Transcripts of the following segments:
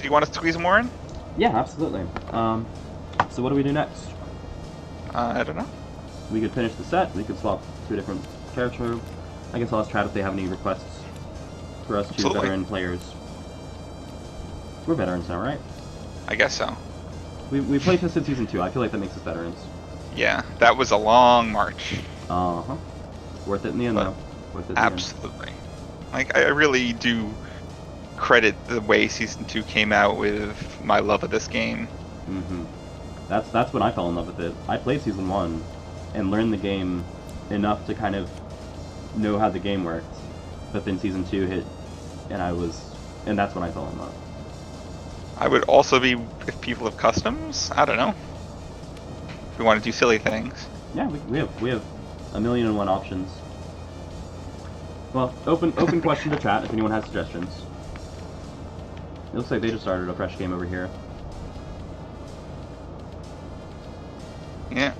So you want to squeeze more in? Yeah, absolutely. So what do we do next? I don't know. We could finish the set. We could swap to a different character. I guess I'll ask Chad if they have any requests for us two Absolutely. veteran players. We're veterans now, right? I guess so. We played this in Season 2. I feel like that makes us veterans. Yeah, that was a long march. Uh-huh. Worth it in the end, though. Worth it in the end. Absolutely. Like, I really do credit the way Season 2 came out with my love of this game. Mm-hmm. That's when I fell in love with it. I played Season 1 and learned the game enough to kind of know how the game worked. But then Season 2 hit, and that's when I fell in love. I would also be if people have customs. I don't know. If we want to do silly things. Yeah, we have 1,000,001 options. Well, open question to chat if anyone has suggestions. It looks like they just started a fresh game over here. Yeah.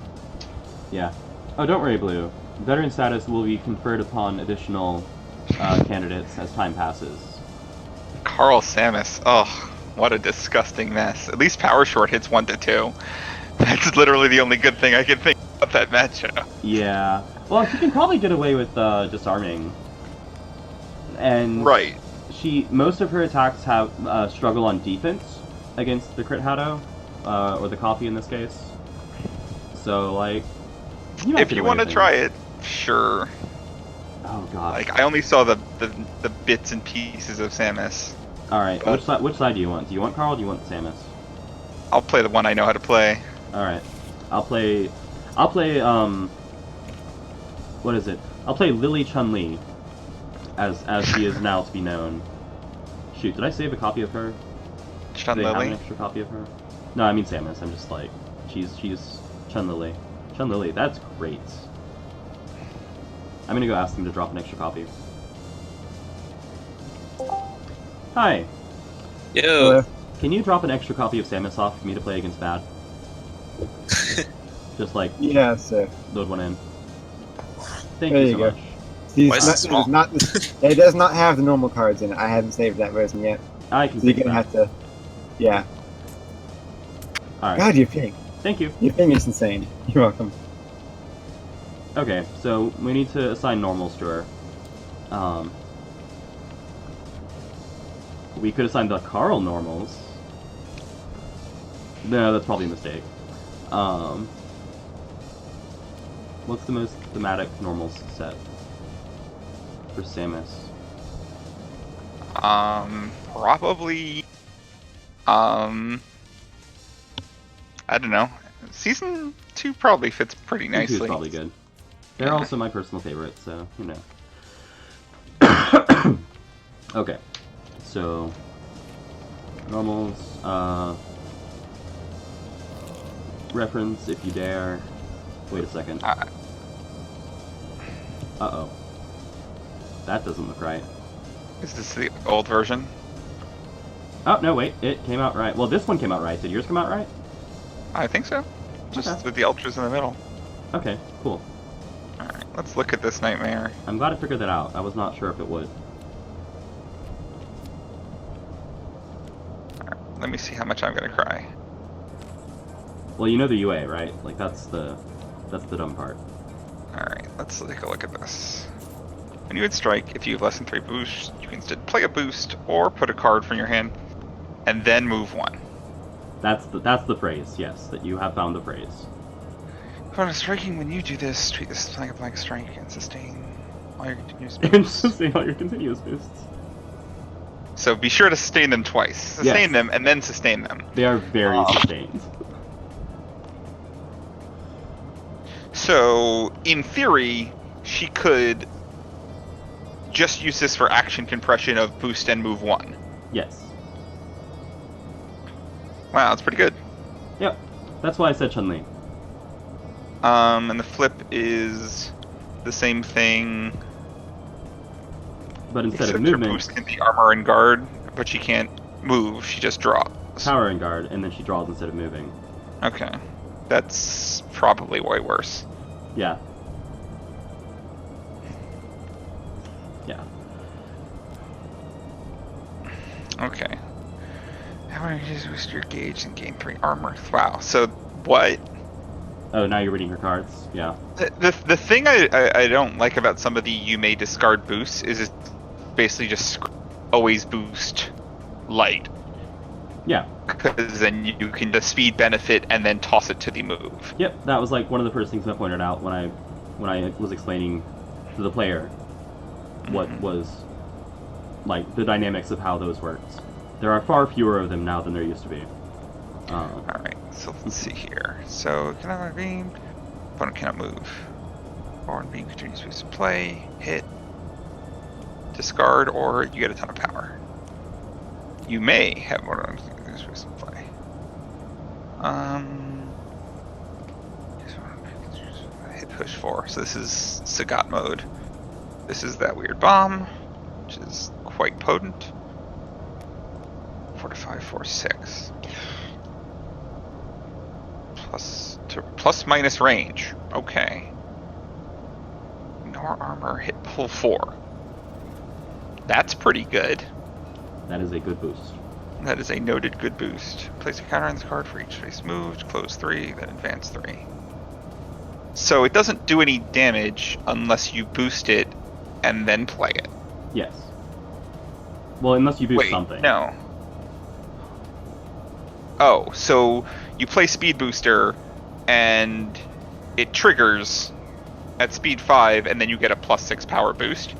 Yeah. Oh, don't worry, Blue. Veteran status will be conferred upon additional candidates as time passes. Carl Samus. Oh, what a disgusting mess. At least Power Short hits 1 to 2. That's literally the only good thing I can think about that matchup. Yeah. Well, she can probably get away with disarming. And right. Most of her attacks have struggle on defense against the crit Hatto, or the copy in this case. So, like, if you want to try it, sure. Oh god. Like, I only saw the bits and pieces of Samus. Alright, which side do you want? Do you want Carl or do you want Samus? I'll play the one I know how to play. Alright. I'll play what is it? I'll play Lily Chun-Li as she is now to be known. Shoot, did I save a copy of her? Chun-Li? Do they have an extra copy of her? No, I mean Samus. I'm just like, she's Chun-Li. Chun-Li, that's great. I'm gonna go ask them to drop an extra copy. Hi. Yo. Can you drop an extra copy of Samus off for me to play against Mad? Just like, yeah, sir. Load one in. Thank There you you so go. much. It does not have the normal cards in it. I haven't saved that version yet. I can So you're fix gonna that. have to. Yeah. Alright. God, your ping. Thank you. Your ping is insane. You're welcome. Okay, so we need to assign normals to her. We could assign the Carl normals. No, that's probably a mistake. What's the most thematic normals set for Samus? Probably. I don't know. Season 2 probably fits pretty Season 2 nicely. is probably good. They're Yeah. also my personal favorite, so you know. Okay, so normals. Reference, if you dare. Wait a second. Uh-oh. That doesn't look right. Is this the old version? Oh, no, wait. It came out right. Well, this one came out right. Did yours come out right? I think so. Just Okay. with the ultras in the middle. Okay, cool. Alright, let's look at this nightmare. I'm glad I figured that out. I was not sure if it would. Alright, let me see how much I'm gonna cry. Well, you know the UA, right? Like, that's the dumb part. Alright, let's take a look at this. When you would strike, if you have less than 3 boosts, you can instead play a boost or put a card from your hand and then move 1. That's the phrase, yes, that you have found the phrase. Upon striking, when you do this, treat this like a blank strike and sustain all your continuous And boosts. sustain all your continuous boosts. So be sure to sustain them twice. Sustain them and then sustain them. They are very sustained. So, in theory, she could just use this for action compression of boost and move 1. Yes. Wow, that's pretty good. Yep. That's why I said Chun-Li. And the flip is the same thing. But instead Except of her movement, boost can be armor and guard, but she can't move, she just draws. power and guard, and then she draws instead of moving. Okay. That's probably way worse. Yeah. Yeah. Okay. How many just boost your gauge and gain 3 armor? Wow. So what? Oh, now you're reading her cards. Yeah. The thing I don't like about some of the you may discard boosts is it's basically just always boost light. Yeah. Because then you can the speed benefit and then toss it to the move. Yep. That was like one of the first things I pointed out when I was explaining to the player what was like the dynamics of how those worked. There are far fewer of them now than there used to be. Alright, so let's see here. So, cannot beam. Opponent cannot move. Or beam continues to boost play, hit, discard, or you get a ton of power. You may have more than boost play. Hit push 4. So this is Sagat mode. This is that weird bomb, which is quite potent. 4-5, 4-6. Plus minus range. Okay. Nor armor, hit pull 4. That's pretty good. That is a good boost. That is a noted good boost. Place a counter on this card for each face moved. Close 3, then advance 3. So it doesn't do any damage unless you boost it and then play it. Yes. Well, unless you boost Wait, something. No. Oh, so you play Speed Booster and it triggers at speed 5 and then you get a +6 power boost?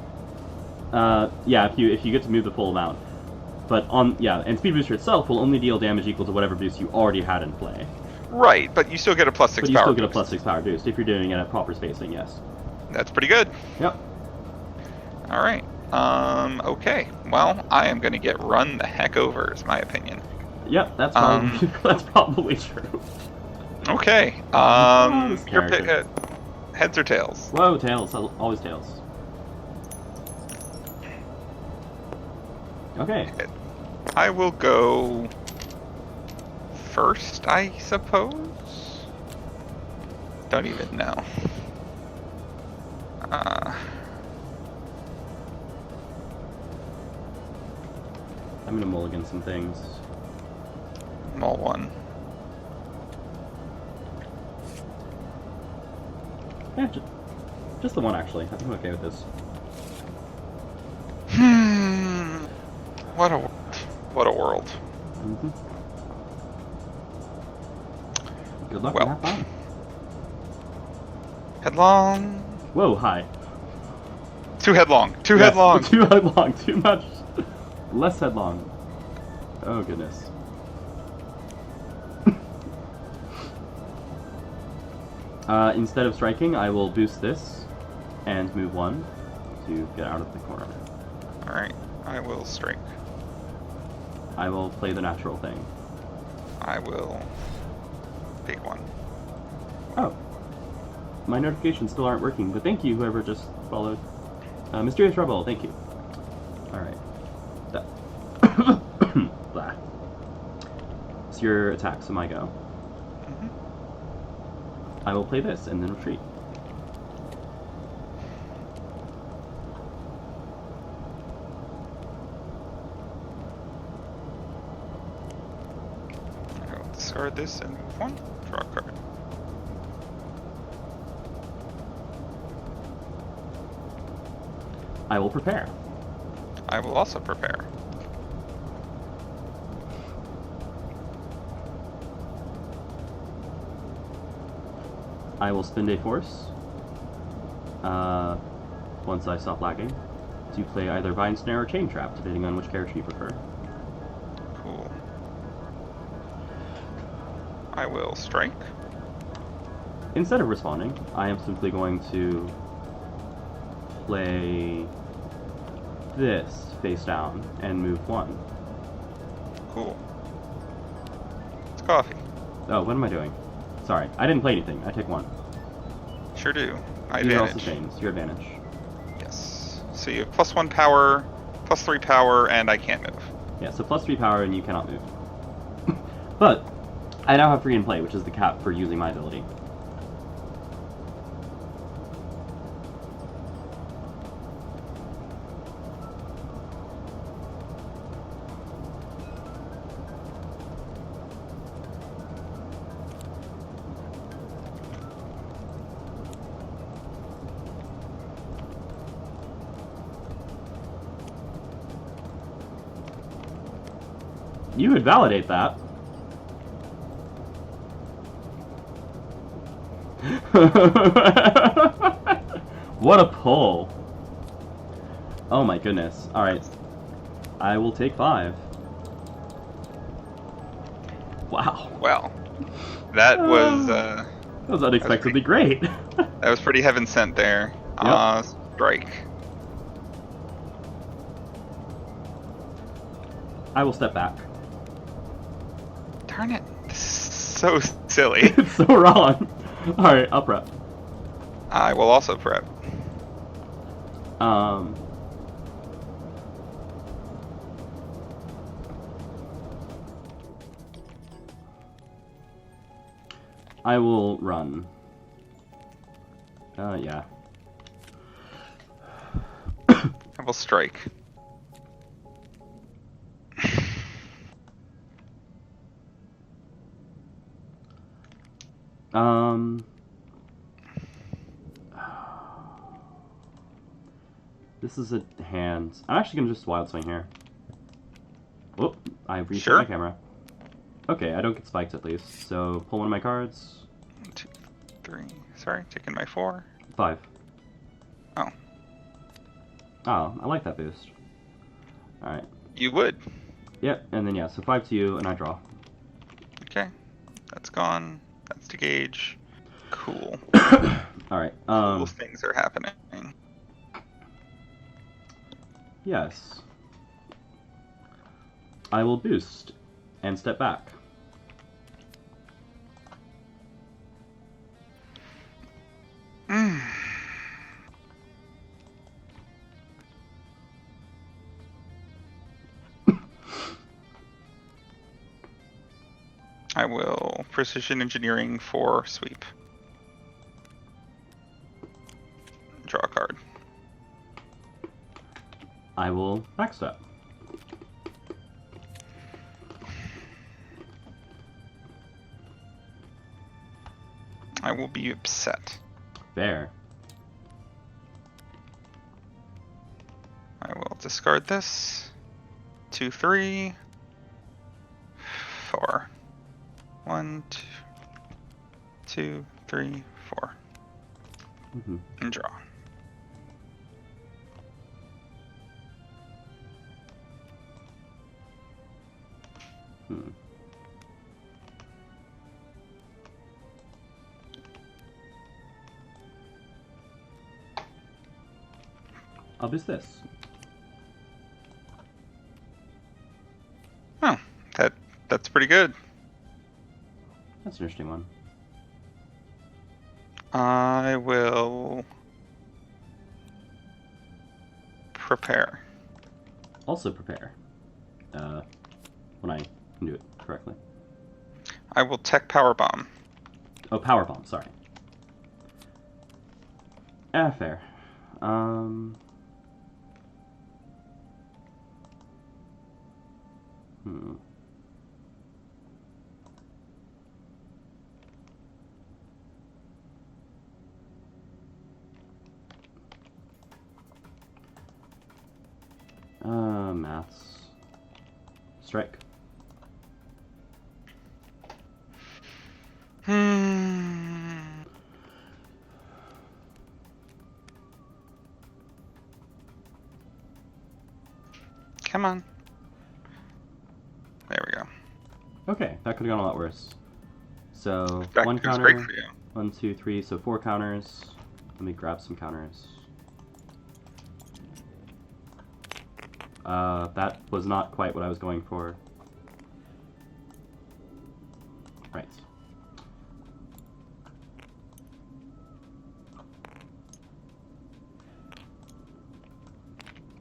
Yeah, if you get to move the full amount. But and Speed Booster itself will only deal damage equal to whatever boost you already had in play. Right, but you still get a +6 power boost. But you still get a +6 power boost if you're doing it at proper spacing, yes. That's pretty good. Yep. Alright. Okay. Well, I am gonna get run the heck over, is my opinion. Yep, that's probably, that's probably true. Okay. This Your pick, character. heads or tails? Whoa, tails. Always tails. Okay. I will go first, I suppose? Don't even know. I'm gonna mulligan some things. Mull 1. Yeah, just the one, actually. I think I'm okay with this. What a world. What a world. Mm-hmm. Good luck Well. and have fun. Headlong. Whoa, hi. Too headlong. Too Yes, headlong. Too headlong. Too much. Less headlong. Oh, goodness. Instead of striking, I will boost this and move 1 to get out of the corner. Alright, I will strike. I will play the natural thing. I will take 1. Oh. My notifications still aren't working, but thank you, whoever just followed. Mysterious Rebel, thank you. Alright. Blah. It's your attack, so my go. I will play this and then retreat. I'll discard this and move 1. Draw a card. I will prepare. I will also prepare. I will spend a force, once I stop lagging, to play either Vine Snare or Chain Trap, depending on which character you prefer. Cool. I will strike. Instead of responding, I am simply going to play this face down and move 1. Cool. It's coffee. Oh, what am I doing? Sorry, I didn't play anything. I take 1. Sure do. I These are all advantage. sustains. Your advantage. Yes. So you have +1 power, +3 power, and I can't move. Yeah, so +3 power and you cannot move. But I now have free and play, which is the cap for using my ability. You would validate that. What a pull. Oh my goodness. Alright. I will take 5. Wow. Well, that was That was unexpectedly great. that was pretty heaven sent there. Yep. Strike. I will step back. Darn it. This is so silly. It's so wrong. Alright, I'll prep. I will also prep. I will run. Yeah. I will strike. This is a hand. I'm actually gonna just wild swing here. Whoop! I reset Sure. my camera. Okay, I don't get spiked at least. So pull one of my cards. 1, 2, 3. Sorry, taking my 4. 5. Oh. Oh, I like that boost. Alright. You would. Yep, and then yeah, so 5 to you, and I draw. Okay. That's gone. That's to gauge. Cool. Alright, Cool things are happening. yes. I will boost and step back. I will precision engineering for sweep. Draw a card. I will backstep. I will be upset. Fair. I will discard this. 2, 3, 4. 1, 2, 3, 4. Mm-hmm. And draw. I'll boost this. Oh, that's pretty good. That's an interesting one. I will prepare. Also prepare. When I can do it correctly. I will tech power bomb. Oh, power bomb, sorry. Fair. Maths. Strike. Come on. There we go. Okay, that could have gone a lot worse. So, That one was counter. great for you. 1, 2, 3, so 4 counters. Let me grab some counters. That was not quite what I was going for. Right.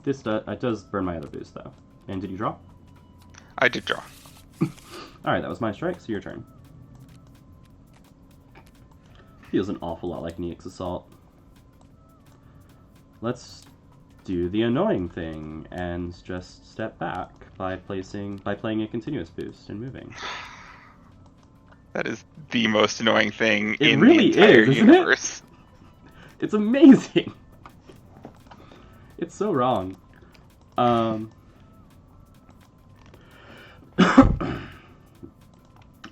This it does burn my other boost, though. And did you draw? I did draw. Alright, that was my strike, so your turn. Feels an awful lot like an EX Assault. Let's do the annoying thing and just step back by playing a continuous boost and moving. That is the most annoying thing It in really the entire is, isn't universe. It's amazing! It's so wrong.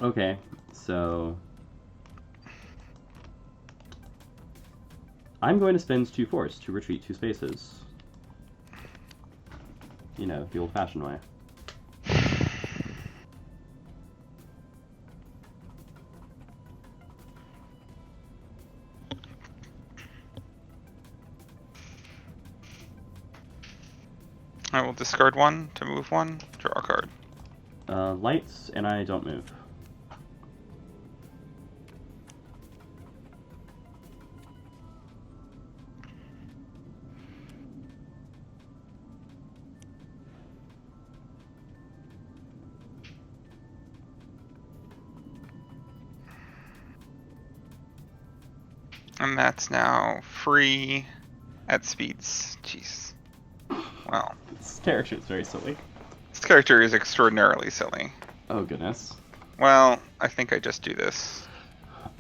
Okay, so I'm going to spend 2 force to retreat 2 spaces. You know, the old-fashioned way. I will discard 1 to move 1, draw a card. Lights, and I don't move. And that's now free at speeds. Jeez. Wow. This character is very silly. This character is extraordinarily silly. Oh, goodness. Well, I think I just do this.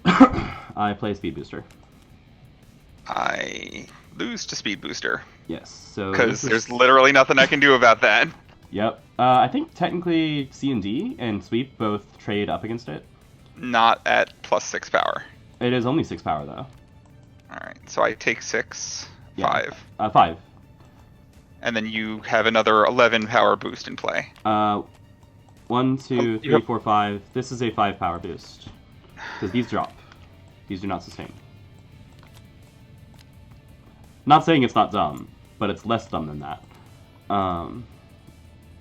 I play Speed Booster. I lose to Speed Booster. Yes, so... Because there's literally nothing I can do about that. Yep. I think technically C and D and Sweep both trade up against it. Not at +6 power. It is only 6 power, though. Alright, so I take 6, Yeah. 5. 5. And then you have another 11 power boost in play. 1, 2, 3, 4, 5. This is a 5 power boost. Because these drop. These do not sustain. Not saying it's not dumb, but it's less dumb than that. Oh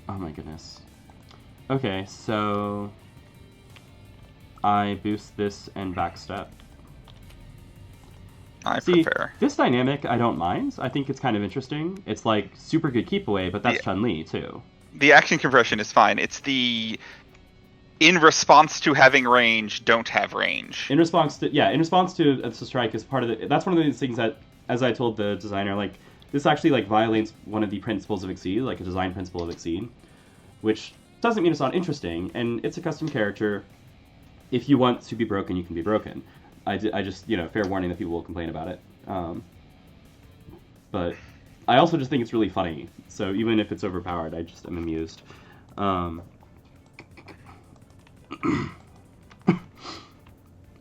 my goodness. Okay, so... I boost this and backstep. I See, prefer. this dynamic I don't mind. I think it's kind of interesting. It's like super good keep away, but that's Chun-Li too. The action compression is fine. It's the in response to having range, don't have range. In response to a strike is part of the. That's one of those things that, as I told the designer, like this actually like violates one of the principles of Exceed, like a design principle of Exceed, which doesn't mean it's not interesting. And it's a custom character. If you want to be broken, you can be broken. I just, fair warning that people will complain about it. But I also just think it's really funny. So even if it's overpowered, I just am amused.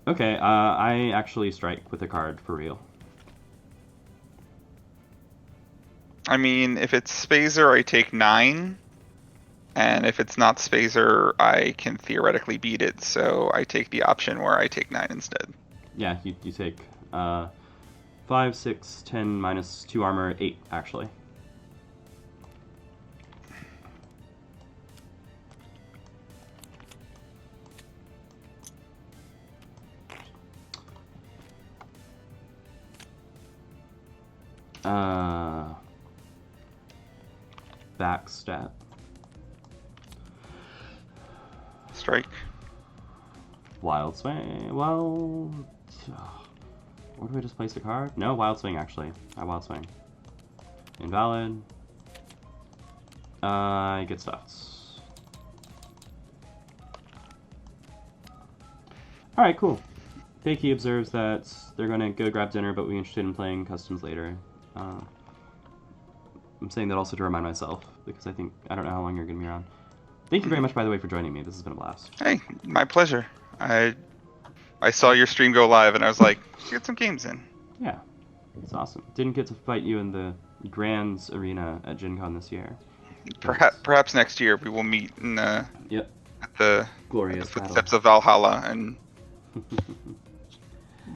Okay, I actually strike with a card for real. I mean, if it's Spazer, I take 9. And if it's not Spazer, I can theoretically beat it. So I take the option where I take 9 instead. Yeah, you take 5, 6, 10, minus 2 armor, 8, actually. Backstep. Strike. Wild Swing. Well, or do I just place a card? No, Wild Swing actually. I Wild Swing. Invalid. I get stuffed. All right, cool. Fakey observes that they're gonna go grab dinner, but we're interested in playing customs later. I'm saying that also to remind myself because I don't know how long you're gonna be around. Thank you very much, by the way, for joining me. This has been a blast. Hey, my pleasure. I saw your stream go live, and I was like, get some games in. Yeah, it's awesome. Didn't get to fight you in the Grands Arena at Gen Con this year. Perhaps next year we will meet in at the glorious footsteps of Valhalla and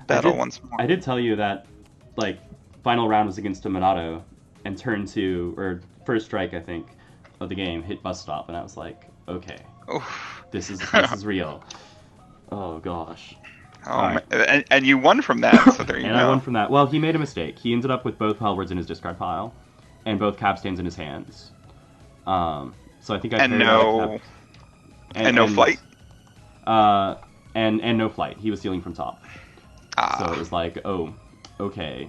battle once more. I did tell you that, like, final round was against a Monado, and turn 2, or first strike, I think, of the game hit bus stop, and I was like, okay, this is real. Oh gosh. Oh, right. And you won from that, so there you go. And I won from that. Well, he made a mistake. He ended up with both Hellwords in his discard pile, and both Capstans in his hands. So I think I no flight. And no flight. He was stealing from top. So it was like, oh, okay.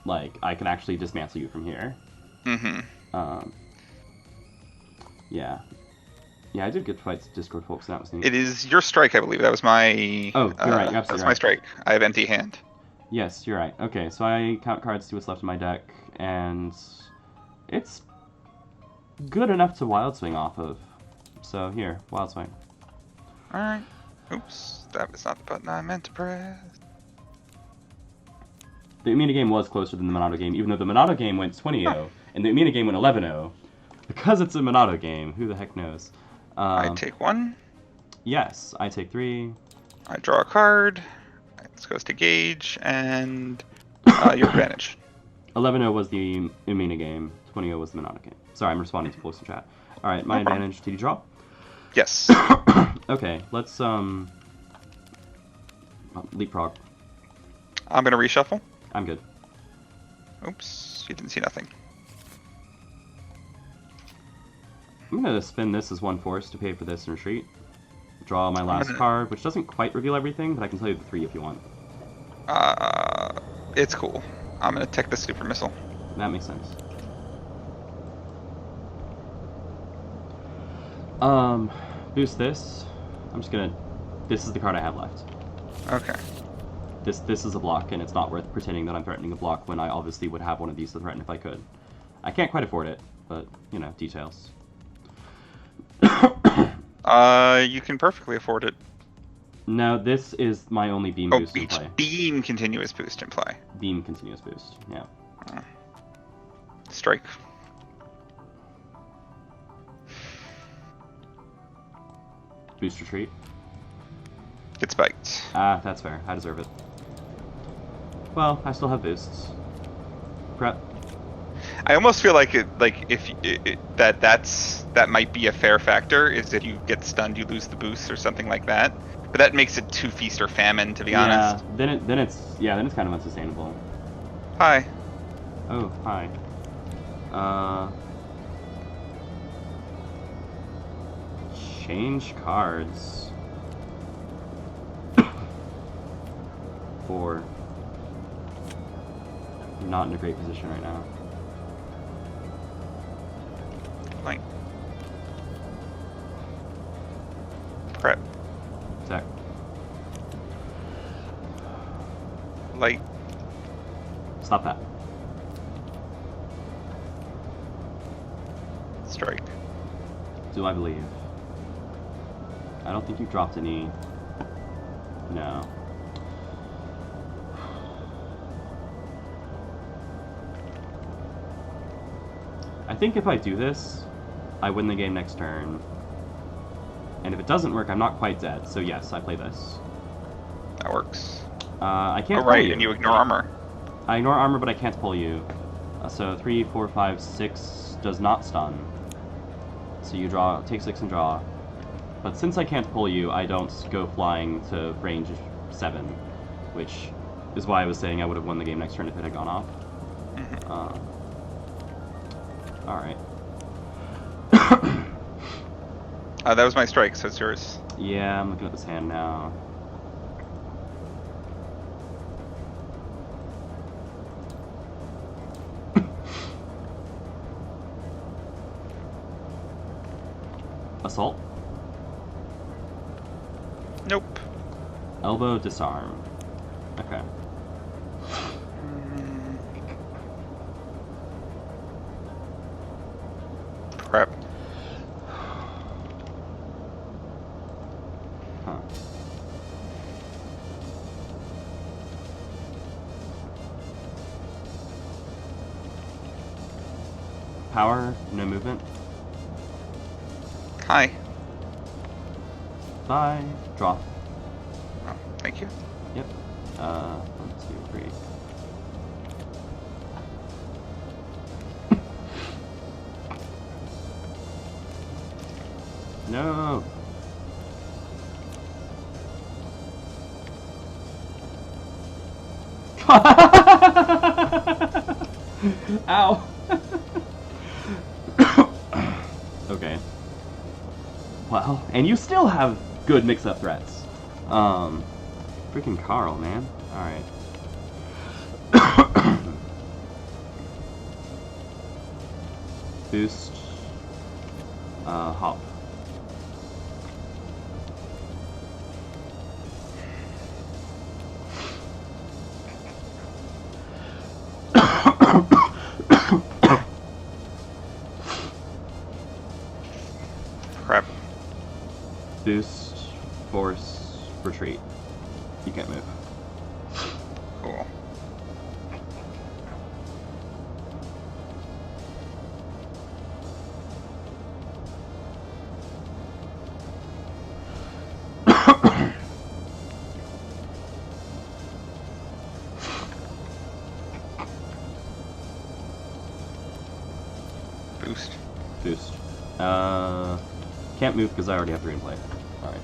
Like, I can actually dismantle you from here. Mm-hmm. Yeah. Yeah, I did get to fight Discord folks, and that was neat. It is your strike, I believe. That was my... Oh, you're right. You're absolutely right. That's my strike. I have empty hand. Yes, you're right. Okay, so I count cards to what's left in my deck, and it's good enough to Wild Swing off of. So here, Wild Swing. Alright. Oops, that was not the button I meant to press. The Umina game was closer than the Monado game, even though the Monado game went 20-0, and the Umina game went 11-0. Because it's a Monado game, who the heck knows? I take 1. Yes, I take 3. I draw a card. This goes to Gage, and your advantage. 11-0 was the Umina game, 20-0 was the Monado game. Sorry, I'm responding to folks in chat. Alright, my advantage. Did you draw? Yes. Okay, let's leapfrog. I'm gonna reshuffle. I'm good. Oops, you didn't see nothing. I'm gonna spin this as 1 force to pay for this and retreat. Draw my last card, which doesn't quite reveal everything, but I can tell you the 3 if you want. It's cool. I'm gonna tech the super missile. That makes sense. Boost this. I'm just gonna. This is the card I have left. Okay. This is a block, and it's not worth pretending that I'm threatening a block when I obviously would have one of these to threaten if I could. I can't quite afford it, but you know, details. You can perfectly afford it. No, this is my only beam boost in each play. beam continuous boost in play. Beam continuous boost. Yeah. Strike. Boost retreat. Get spiked. Ah, that's fair. I deserve it. Well, I still have boosts. Prep. I almost feel like that might be a fair factor. Is if you get stunned, you lose the boost or something like that. But that makes it too feast or famine, to be honest. Then it's kind of unsustainable. Hi. Oh, hi. Change cards. 4. I'm not in a great position right now. Like. Prep. Attack. Light. Stop that. Strike. Do I believe? I don't think you dropped any. No. I think if I do this, I win the game next turn. And if it doesn't work, I'm not quite dead. So yes, I play this. That works. I can't Oh, right, pull you. and you ignore armor. I ignore armor, but I can't pull you. So 3, 4, 5, 6 does not stun. So you draw, take 6 and draw. But since I can't pull you, I don't go flying to range 7, which is why I was saying I would have won the game next turn if it had gone off. Alright. That was my strike, so it's yours. Yeah, I'm looking at this hand now. Assault? Nope. Elbow, disarm. Okay. Prep. Huh. Power, no movement. Hi. Bye. Draw. Oh, thank you. Yep. 1, 2, 3. No. Ow. Okay. Well, and you still have good mix-up threats. Freaking Carl, man. Alright. Boost. Hop. Prep. Boost. force, retreat. You can't move. Cool. Boost. Boost. Can't move because I already have 3 in play. Alright.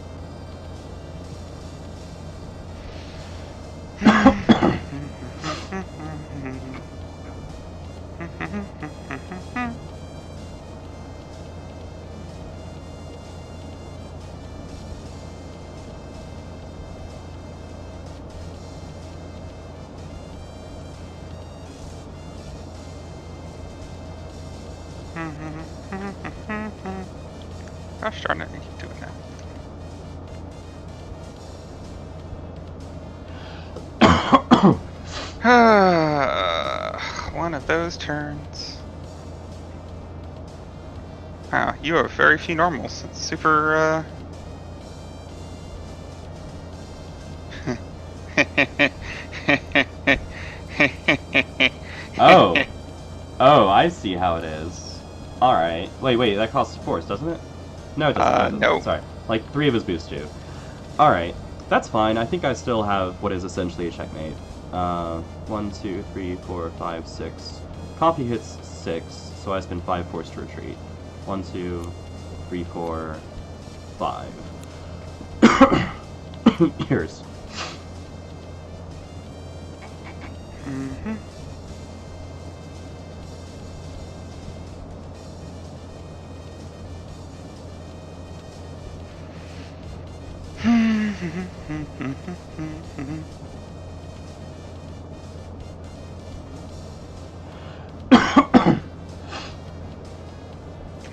Gosh darn it, I keep doing that. One of those turns. Wow, you have very few normals. It's super, Oh. Oh, I see how it is. Alright. Wait, that costs force, doesn't it? No, it doesn't. No. Sorry. Like, 3 of his boosts do. Alright. That's fine. I think I still have what is essentially a checkmate. 1, 2, 3, 4, 5, 6. Copy hits 6, so I spend 5 force to retreat. 1, 2, 3, 4, 5. Here's. Mm-hmm.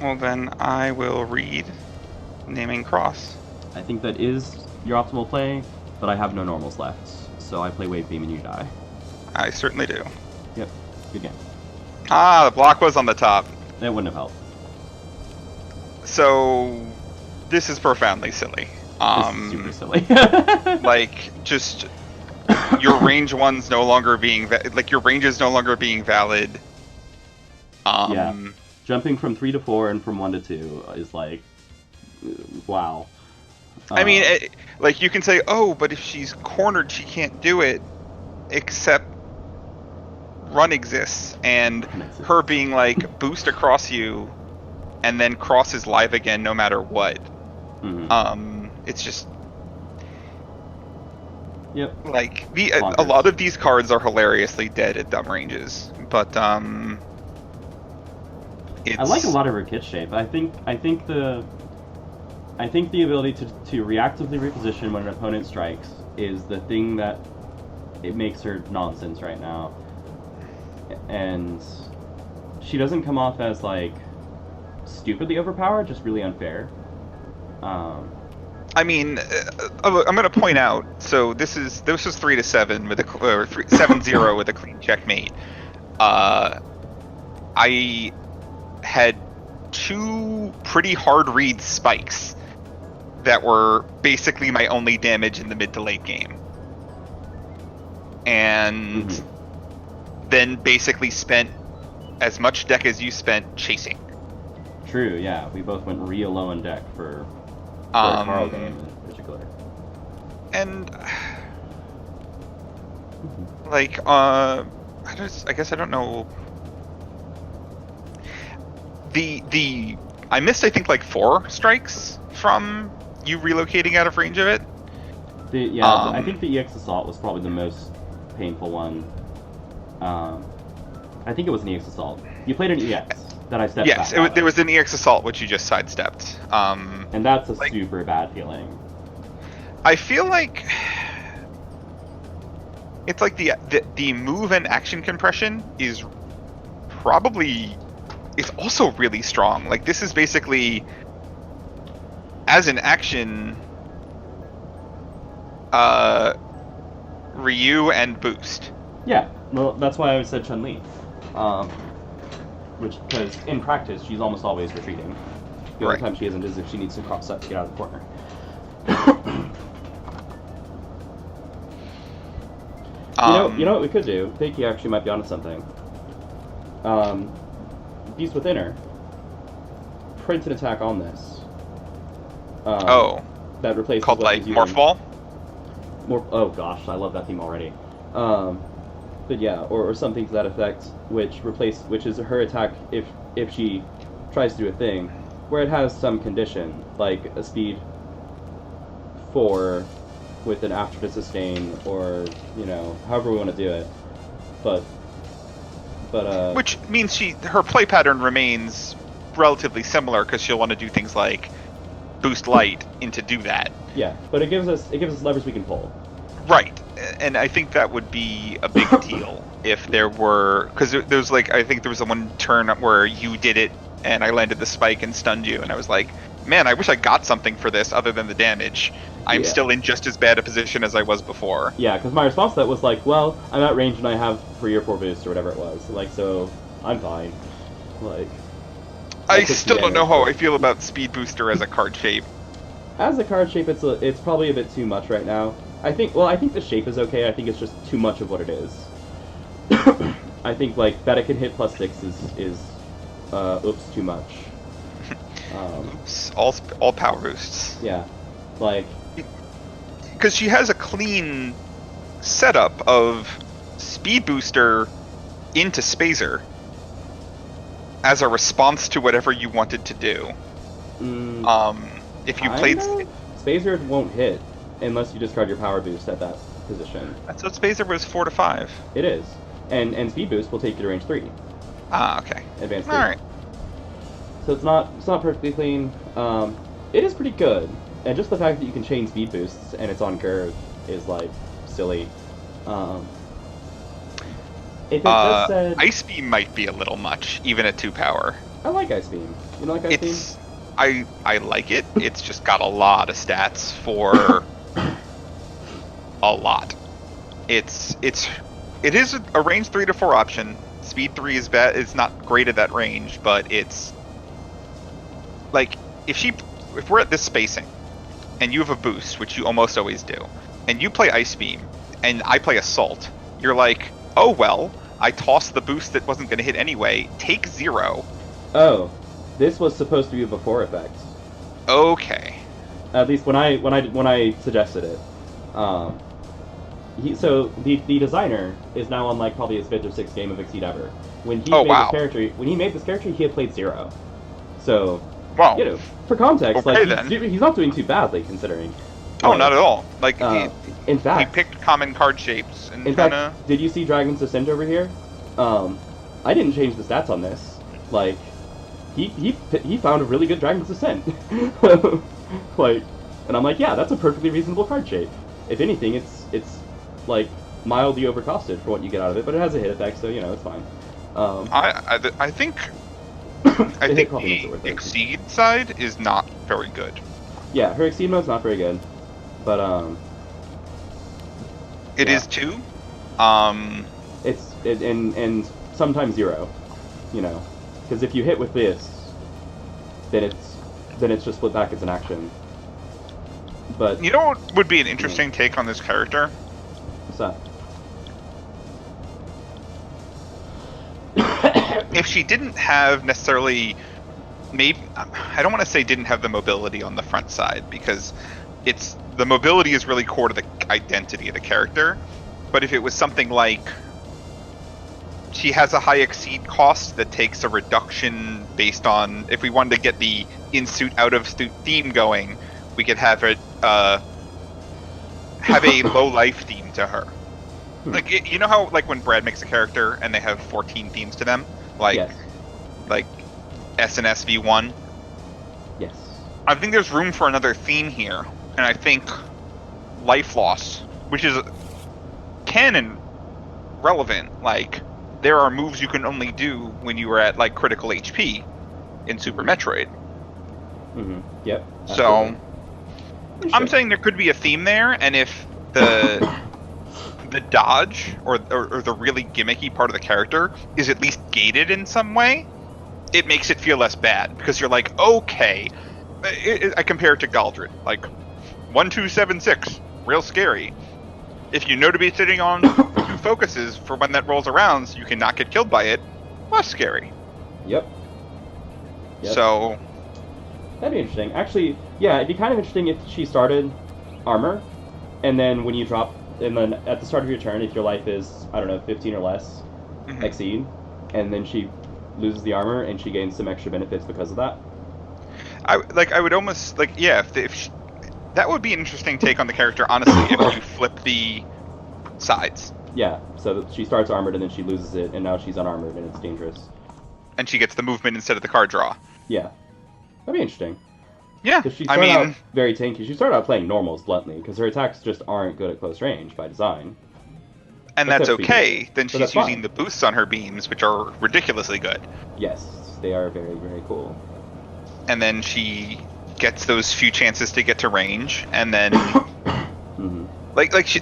Well, then I will read naming cross. I think that is your optimal play, but I have no normals left, so I play Wave Beam and you die. I certainly do. Yep, good game. Ah, the block was on the top. That wouldn't have helped. So this is profoundly silly. This is super silly. Like, just your range one's no longer being like your range is no longer being valid. Yeah. Jumping from 3 to 4 and from 1 to 2 is like, wow. I mean, like you can say, oh, but if she's cornered, she can't do it. Except run exists, and her being like boost across you, and then cross is live again no matter what. Mm-hmm. It's just. Yep. Like a lot of these cards are hilariously dead at dumb ranges, but it's... I like a lot of her kit shape. I think the ability to reactively reposition when an opponent strikes is the thing that it makes her nonsense right now. And she doesn't come off as like stupidly overpowered, just really unfair. I mean, I'm going to point out. So this was 3-7 with a 7-0 with a clean checkmate. I had 2 pretty hard read spikes that were basically my only damage in the mid to late game, and then basically spent as much deck as you spent chasing. True. Yeah, we both went real low in deck for a Carl game in particular. And like, I guess I don't know. I missed, I think, like 4 strikes from you relocating out of range of it. I think the EX Assault was probably the most painful one. I think it was an EX Assault. You played an EX that I stepped back. Yes, there was an EX Assault which you just sidestepped. And that's a super bad feeling. I feel like it's like the move and action compression is probably... It's also really strong. Like, this is basically, as an action, Ryu and boost. Yeah, well, that's why I said Chun-Li. Because in practice, she's almost always retreating. The only time she isn't is if she needs to cross up to get out of the corner. You know what we could do? I think you actually might be onto something. Beast Within Her. Print an attack on this. That replaces called what like she's using. Morph Ball. Oh gosh, I love that theme already. But yeah, or something to that effect, which is her attack if she tries to do a thing, where it has some condition, like a speed 4 with an after to sustain, or however we want to do it. But which means her play pattern remains relatively similar because she'll want to do things like boost light into do that. Yeah, but it gives us levers we can pull. Right, and I think that would be a big deal if there were, because there's like, I think there was the one turn where you did it and I landed the spike and stunned you, and I was like, man, I wish I got something for this other than the damage. I'm still in just as bad a position as I was before. Yeah, because my response to that was like, well, I'm at range and I have 3 or 4 boosts or whatever it was, like, so I'm fine. Like, I still don't know how I feel about Speed Booster as a card shape. As a card shape, it's probably a bit too much right now. I think the shape is okay. I think it's just too much of what it is. I think like that it can hit +6 is oops, too much. Oops, all power boosts. Yeah, like because she has a clean setup of Speed Booster into Spazer as a response to whatever you wanted to do. If you played Spazer won't hit unless you discard your power boost at that position. That's what Spazer was 4 to 5. It is, and speed boost will take you to range 3. Ah, okay. Advanced 3. All right. So it's not perfectly clean. It is pretty good, and just the fact that you can chain speed boosts and it's on curve is like silly. If it just said Ice Beam might be a little much, even at 2 power. I like Ice Beam. You know, like Ice Beam? I like it. It's just got a lot of stats for a lot. It is a range 3 to 4 option. Speed 3 is bad. It's not great at that range, but it's like if we're at this spacing and you have a boost, which you almost always do, and you play Ice Beam and I play Assault, you're like, oh well, I tossed the boost that wasn't going to hit anyway. Take 0. Oh, this was supposed to be a before effect. Okay. At least when I suggested it. So the designer is now on like probably his 5th or 6th game of Exceed ever. When he made this character, he had played 0. So, wow. For context, okay, like he's not doing too badly considering. Oh, not at all. Like in fact, he picked common card shapes and in fact, did you see Dragon's Descent over here? I didn't change the stats on this. Like, he found a really good Dragon's Descent. Like, and I'm like, yeah, that's a perfectly reasonable card shape. If anything, it's like mildly overcosted for what you get out of it, but it has a hit effect, so it's fine. I think the Exceed side is not very good. Yeah, her Exceed mode's not very good, but it is too. And sometimes 0, because if you hit with this, then it's just split back as an action. But you know what would be an interesting take on this character? What's that? If she didn't have necessarily, maybe I don't want to say didn't have the mobility on the front side, because the mobility is really core to the identity of the character. But if it was something like she has a high exceed cost that takes a reduction based on, if we wanted to get the in-suit out-of-suit theme going, we could have it have a low life theme to her. Like, you know how like when Brad makes a character and they have 14 themes to them, like yes. like SNS V1. Yes. I think there's room for another theme here, and I think life loss, which is canon relevant. Like, there are moves you can only do when you are at like critical HP in Super Metroid. Mm-hmm. Yep. So I'm saying there could be a theme there, and if the dodge or the really gimmicky part of the character is at least gated in some way, it makes it feel less bad, because you're like, okay, I compare it to Galdred, like 1276, real scary. if you know to be sitting on 2 focuses for when that rolls around, so you cannot get killed by it, less scary. Yep. Yep. So That'd be interesting. Actually, yeah, it'd be kind of interesting if she started armor, and then when you drop, and then at the start of your turn, if your life is, I don't know, 15 or less, exceed, and then she loses the armor and she gains some extra benefits because of that. I would almost that would be an interesting take on the character, honestly, if you flip the sides. Yeah, so she starts armored and then she loses it, and now she's unarmored and it's dangerous. And she gets the movement instead of the card draw. Yeah, that'd be interesting. Yeah, Because she started out very tanky. She started out playing normals bluntly, because her attacks just aren't good at close range by design. And that's okay. Then So she's that's using fine. the boosts on her beams, which are ridiculously good. Yes, they are very, very cool. And then she gets those few chances to get to range, and then Mm-hmm.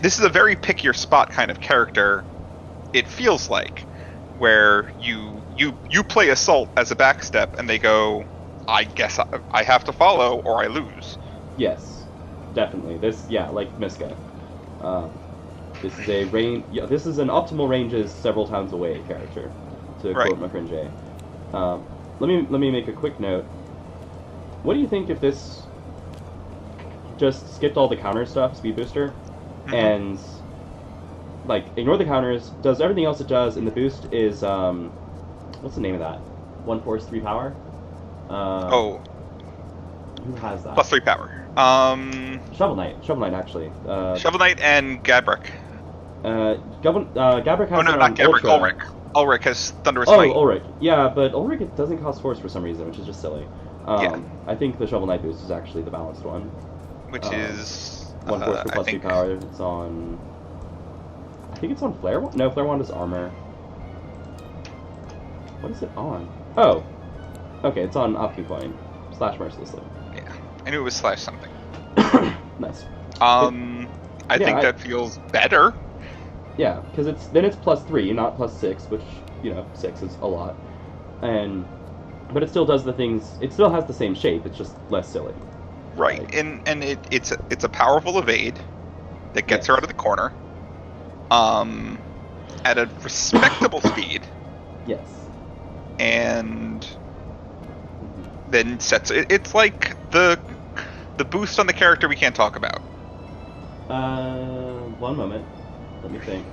this is a very pick your spot kind of character. It feels like where you play assault as a backstep, and they go, I guess I have to follow or I lose. Yes, definitely. This, yeah, like Miska. This is a range. Yeah, this is an optimal ranges several times away character. To Right. quote my friend Jay. Let me make a quick note. What do you think if this just skipped all the counter stuff, speed booster, and like ignore the counters, does everything else it does, and the boost is what's the name of that? 1 force 3 power. Who has that? +3 power. Shovel Knight actually. Shovel Knight and Gabrick. Gabrick has Oh no, it not on Gabrick. Ultra. Ulrich has Thunderous Oh, Might. Ulrich. Yeah, but Ulrich it doesn't cost force for some reason, which is just silly. Yeah. I think the Shovel Knight boost is actually the balanced one. Which is 1 force for I plus 3 think power. It's on. I think it's on Flare Wand. No, Flare Wand is armor. What is it on? Oh, okay, it's on Opti Coin / Mercilessly. Yeah, I knew it was / something. Nice. I think I- that feels better. Yeah, because it's +3, not +6, which 6 is a lot, but it still does the things. It still has the same shape. It's just less silly. Right, Like- and it's a powerful evade that gets her Yes. out of the corner. At a respectable speed, Yes. and then sets it. It's like the boost on the character we can't talk about, One moment. Let me think.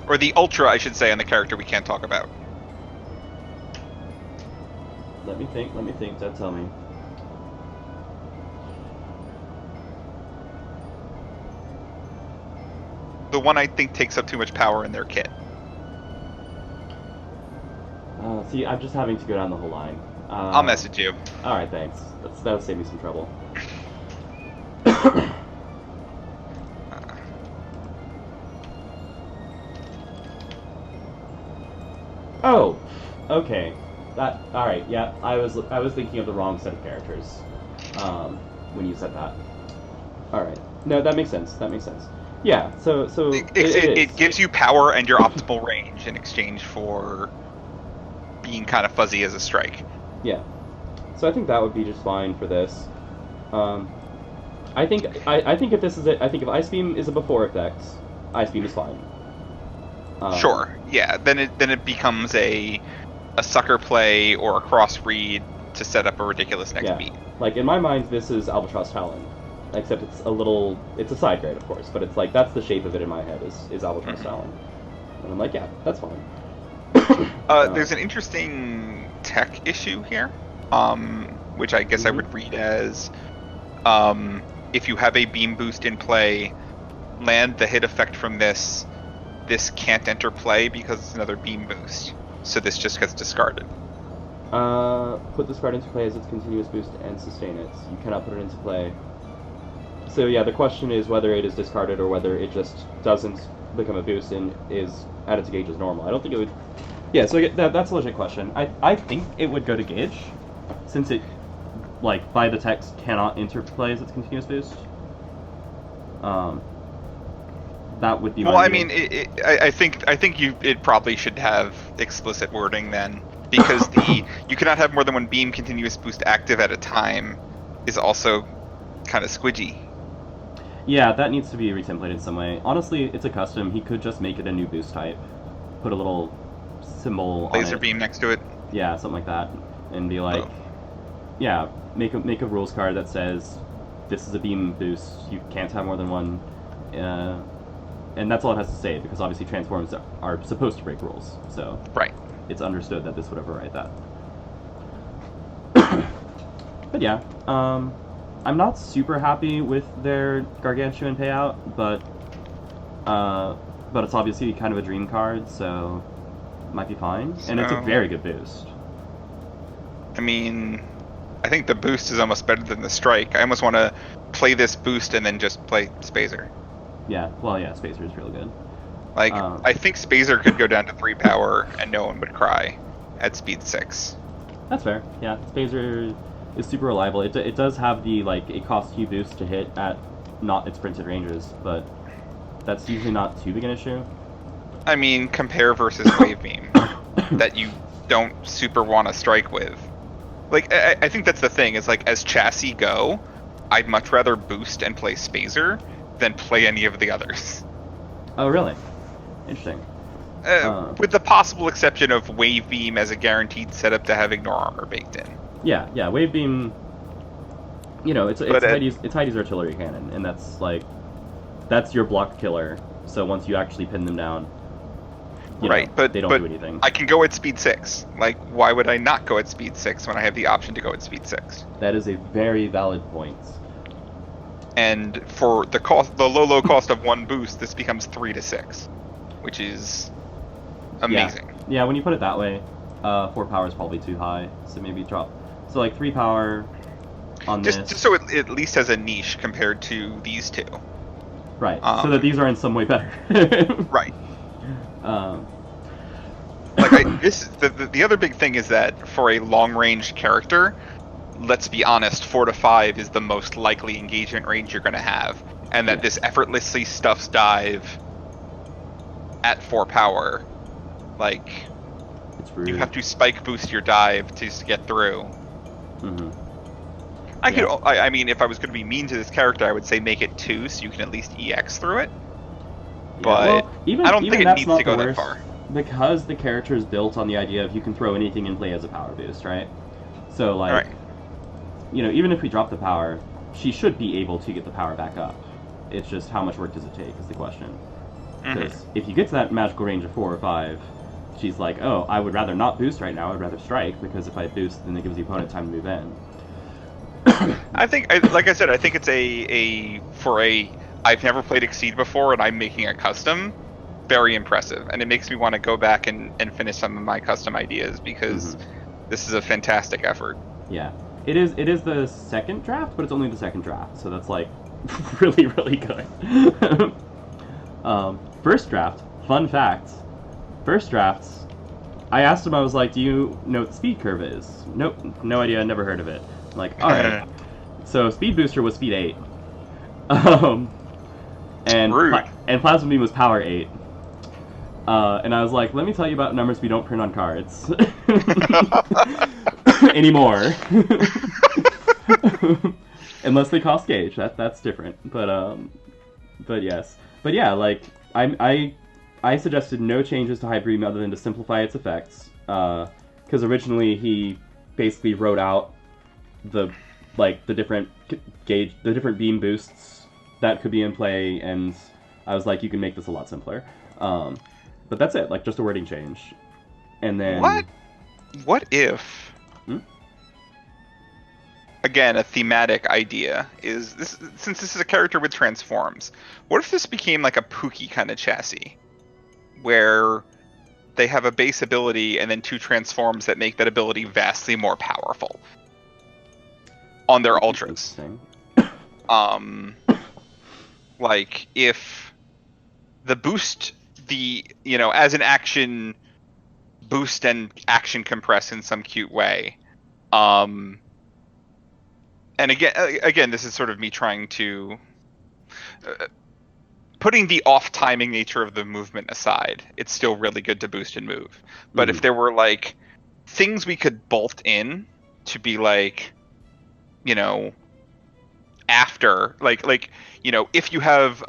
or the ultra, I should say, on the character we can't talk about. Let me think. Don't tell me. The one I think takes up too much power in their kit. See, I'm just having to go down the whole line. I'll message you. All right, thanks. That'll save me some trouble. Oh, okay. All right. Yeah, I was thinking of the wrong set of characters when you said that. All right. No, that makes sense. Yeah. So It gives you power and your optimal range in exchange for being kind of fuzzy as a strike. Yeah. So I think that would be just fine for this. I think if this is it, I think if Ice Beam is a before effect, Ice Beam is fine. Sure. Yeah. Then it becomes a sucker play or a cross read to set up a ridiculous next beat. Like in my mind, this is Albatross Talon, except it's a side grade, of course, but it's like that's the shape of it in my head is Albatross Talon, and I'm like, yeah, that's fine. There's an interesting tech issue here, which I guess I would read as if you have a beam boost in play, land the hit effect from this can't enter play because it's another beam boost. So this just gets discarded. Put this card into play as its continuous boost and sustain it. You cannot put it into play. So yeah, the question is whether it is discarded or whether it just doesn't become a boost and is added to gauge as normal. I don't think it would. Yeah, so that's a legit question. I think it would go to gauge, since it, like, by the text cannot interplay as its continuous boost. That would be. Well, my I view. mean, I think it probably should have explicit wording then, because you cannot have more than one beam continuous boost active at a time is also kind of squidgy. Yeah, that needs to be retemplated in some way. Honestly, it's a custom. He could just make it a new boost type, put a little symbol on Laser it. beam next to it. Yeah, something like that, and be like, Boom. yeah, make a rules card that says this is a beam boost. You can't have more than one, and that's all it has to say because obviously transforms are supposed to break rules. So Right. it's understood that this would override that. But yeah, I'm not super happy with their gargantuan payout, but it's obviously kind of a dream card, so it might be fine. And it's a So- very good boost. I mean, I think the boost is almost better than the strike. I almost want to play this boost and then just play Spazer. Yeah, well, yeah, Spacer is real good. Like, I think Spazer could go down to 3 power and no one would cry at speed 6. That's fair. Yeah, Spacer is super reliable. It does have the, like, it costs you boost to hit at not its printed ranges, but that's usually not too big an issue. I mean, compare versus Wave Beam that you don't super want to strike with. Like, I think that's the thing, is like, as chassis go, I'd much rather boost and play Spazer than play any of the others. Oh, really? Interesting. With the possible exception of Wave Beam as a guaranteed setup to have Ignore Armor baked in. Yeah, Wave Beam, you know, it's Heidi's artillery cannon, and that's your block killer. So once you actually pin them down, right, but they don't do anything. I can go at speed 6. Like, why would I not go at speed 6 when I have the option to go at speed 6? That is a very valid point. And for the low cost of 1 boost, this becomes 3 to 6, which is amazing. Yeah, when you put it that way, 4 power is probably too high, so maybe drop. So like 3 power on this. Just so it at least has a niche compared to these two. Right. So that these are in some way better. Right. Like the other big thing is that for a long range character, let's be honest, 4 to 5 is the most likely engagement range you're going to have, and that this effortlessly stuffs dive at 4 power, like, it's rude. you have to spike boost your dive to get through. Mm-hmm. I mean, if I was going to be mean to this character, I would say make it 2 so you can at least EX through it. But I don't think it needs to go that far. Because the character is built on the idea of you can throw anything in play as a power boost, right? So, like, you know, even if we drop the power, she should be able to get the power back up. It's just how much work does it take is the question. Because if you get to that magical range of 4 or 5, she's like, oh, I would rather not boost right now, I'd rather strike, because if I boost, then it gives the opponent time to move in. I think, like I said, I think it's I've never played Exceed before, and I'm making a custom, very impressive. And it makes me want to go back and finish some of my custom ideas, because this is a fantastic effort. Yeah. It is the second draft, but it's only the second draft, so that's, like, really, really good. First draft, fun fact. First drafts, I asked him, I was like, do you know what the speed curve is? Nope, no idea, never heard of it. I'm like, alright. So speed booster was speed 8. And Plasma Beam was power 8. And I was like, let me tell you about numbers we don't print on cards. Anymore. Unless they cost gauge, that's different. But yes. But yeah, like, I suggested no changes to Hybrid Beam other than to simplify its effects. Because originally he basically wrote out the different beam boosts that could be in play, and I was like, you can make this a lot simpler. But that's it, like, just a wording change. And then... What if... Again, a thematic idea is this, since this is a character with transforms, what if this became like a Pookie kind of chassis, where they have a base ability and then 2 transforms that make that ability vastly more powerful on their ultras. Like, if the boost, as an action boost and action compress in some cute way, and again, this is sort of me trying to putting the off-timing nature of the movement aside. It's still really good to boost and move. But if there were, like, things we could bolt in to be like, after, if you have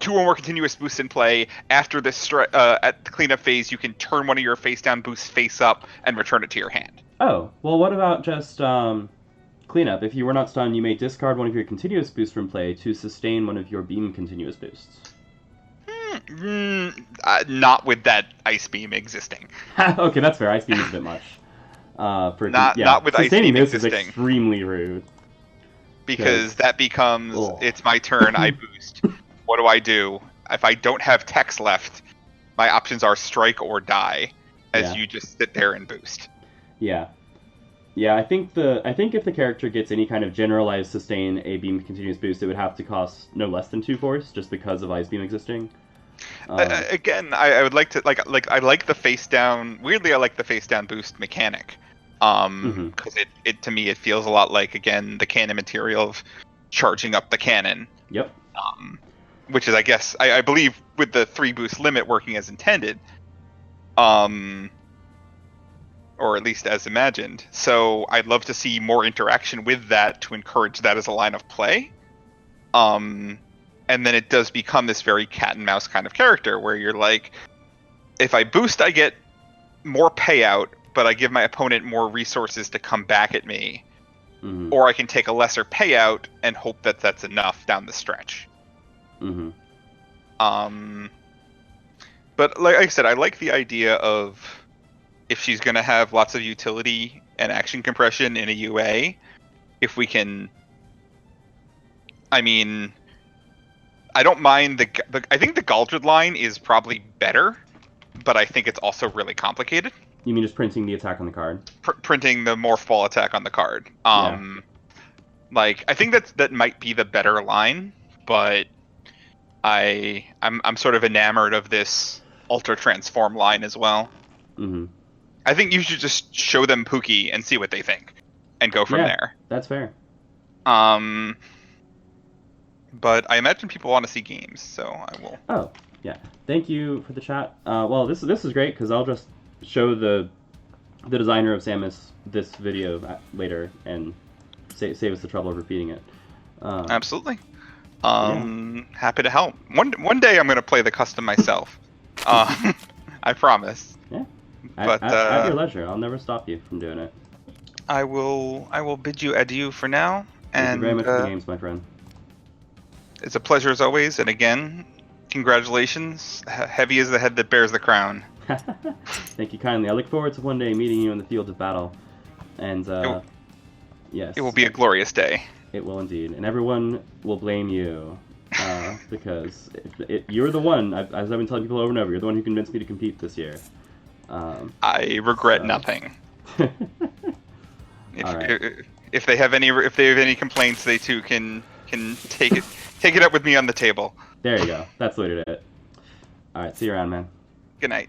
2 or more continuous boosts in play after this at the cleanup phase, you can turn one of your face down boosts face up and return it to your hand. Oh, well, what about just cleanup? If you were not stunned, you may discard one of your continuous boosts from play to sustain one of your beam continuous boosts. Not with that ice beam existing. Okay, that's fair. Ice beam is a bit much. Not with ice sustaining beam this is existing. extremely rude. Because that becomes, it's my turn, I boost. What do? If I don't have text left, my options are strike or die, as you just sit there and boost. Yeah. Yeah, I think if the character gets any kind of generalized sustain a beam continuous boost, it would have to cost no less than 2 force, just because of ice beam existing. Again, I would like to I like the face down. Weirdly, I like the face down boost mechanic, because it to me it feels a lot like, again, the cannon material of charging up the cannon. Yep. Which is, I guess, I believe, with the 3 boost limit working as intended, or at least as imagined. So I'd love to see more interaction with that to encourage that as a line of play. And then it does become this very cat and mouse kind of character where you're like, if I boost, I get more payout, but I give my opponent more resources to come back at me. Or I can take a lesser payout and hope that that's enough down the stretch. But like I said, I like the idea of, if she's going to have lots of utility and action compression in a UA, if we can... I mean, I don't mind I think the Galdred line is probably better, but I think it's also really complicated. You mean just printing the attack on the card? Printing the Morph Ball attack on the card. I think that might be the better line, but I'm sort of enamored of this Ultra Transform line as well. I think you should just show them Pookie and see what they think, and go from there. That's fair. But I imagine people want to see games, so I will. Oh, yeah. Thank you for the chat. Well, this is great, because I'll just show the designer of Samus this video later and save us the trouble of repeating it. Absolutely. Happy to help. One day I'm going to play the custom myself. I promise. Yeah. But at your leisure. I'll never stop you from doing it. I will bid you adieu for now. Thank you very much for the games, my friend. It's a pleasure as always, and again, congratulations. Heavy is the head that bears the crown. Thank you kindly. I look forward to one day meeting you in the fields of battle. And, yes. It will be a glorious day. It will indeed. And everyone will blame you. Because you're the one, as I've been telling people over and over, you're the one who convinced me to compete this year. I regret nothing. Right. If they have any complaints, they too can take it up with me on the table. There you go. That's literally it. Alright, see you around, man. Good night.